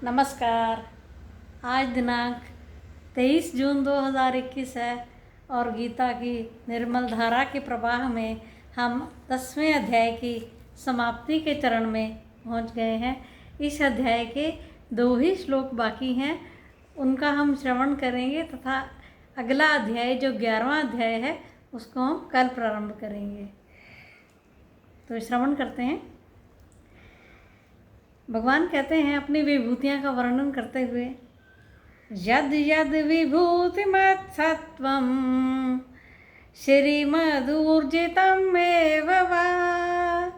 नमस्कार। आज दिनांक 23 जून 2021 है और गीता की निर्मल धारा के प्रवाह में हम 10वें अध्याय की समाप्ति के चरण में पहुंच गए हैं। इस अध्याय के 2 ही श्लोक बाकी हैं, उनका हम श्रवण करेंगे तथा अगला अध्याय जो 11वां अध्याय है उसको हम कल प्रारंभ करेंगे। तो श्रवण करते हैं। भगवान कहते हैं अपनी विभूतियाँ का वर्णन करते हुए, यद यद विभूतिमत्सत्वं श्रीमदूर्जितमेव वा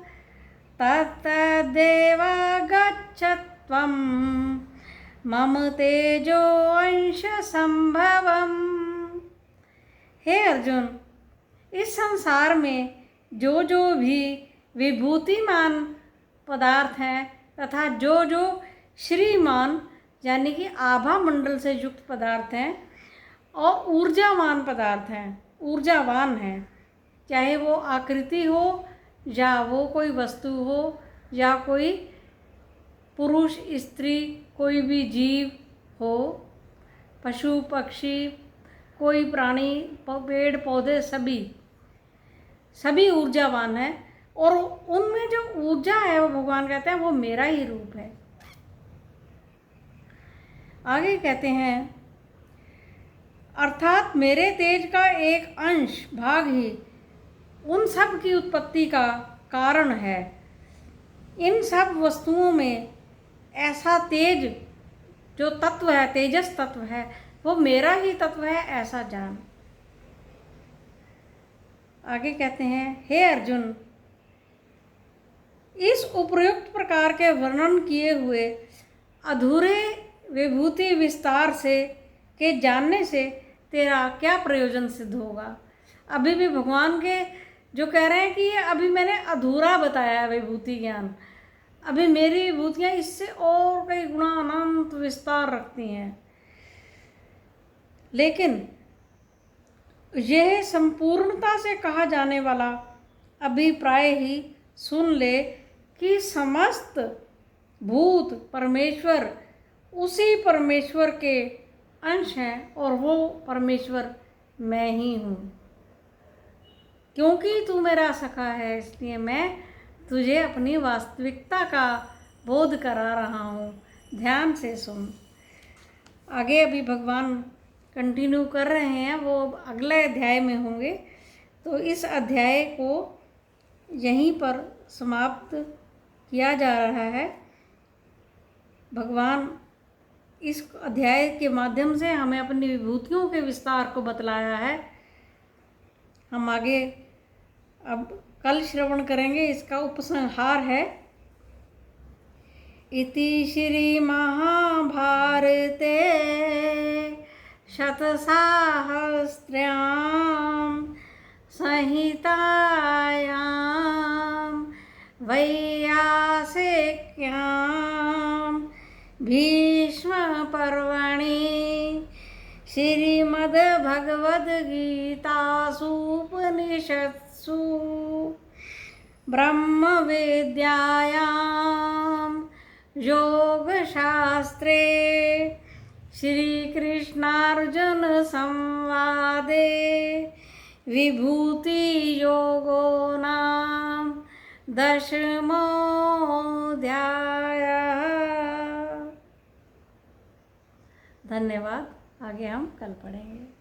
तत्तदेवागच्छत्वं मम तेजो अंश संभवम्। हे अर्जुन, इस संसार में जो भी विभूतिमान पदार्थ हैं तथा जो श्रीमान यानी कि आभा मंडल से युक्त पदार्थ हैं और ऊर्जावान पदार्थ हैं, ऊर्जावान हैं, चाहे वो आकृति हो या वो कोई वस्तु हो या कोई पुरुष स्त्री कोई भी जीव हो, पशु पक्षी कोई प्राणी पेड़ पौधे सभी ऊर्जावान हैं और उनमें जो ऊर्जा है वो भगवान कहते हैं वो मेरा ही रूप है। आगे कहते हैं अर्थात मेरे तेज का एक अंश भाग ही उन सब की उत्पत्ति का कारण है। इन सब वस्तुओं में ऐसा तेज जो तत्व है, तेजस तत्व है, वो मेरा ही तत्व है, ऐसा जान। आगे कहते हैं हे अर्जुन, इस उपयुक्त प्रकार के वर्णन किए हुए अधूरे विभूति विस्तार से के जानने से तेरा क्या प्रयोजन सिद्ध होगा। अभी भी भगवान के जो कह रहे हैं कि ये अभी मैंने अधूरा बताया विभूति ज्ञान, अभी मेरी विभूतियाँ इससे और कई गुना अनंत विस्तार रखती हैं, लेकिन यह संपूर्णता से कहा जाने वाला अभिप्राय ही सुन ले कि समस्त भूत परमेश्वर उसी परमेश्वर के अंश हैं और वो परमेश्वर मैं ही हूँ। क्योंकि तू मेरा सखा है इसलिए मैं तुझे अपनी वास्तविकता का बोध करा रहा हूँ, ध्यान से सुन। आगे अभी भगवान कंटिन्यू कर रहे हैं, वो अगले अध्याय में होंगे, तो इस अध्याय को यहीं पर समाप्त किया जा रहा है। भगवान इस अध्याय के माध्यम से हमें अपनी विभूतियों के विस्तार को बतलाया है। हम आगे अब कल श्रवण करेंगे। इसका उपसंहार है इति श्री महाभारते शतसाहस्र्यां संहितायां वैयासिक्यां भीष्मपर्वणि श्रीमद्भगवद्गीतासूपनिषत्सु ब्रह्मविद्यायां योगशास्त्रे श्रीकृष्णार्जुनसंवादे विभूतियोगो नाम 10मोऽध्यायः। धन्यवाद। आगे हम कल पढ़ेंगे।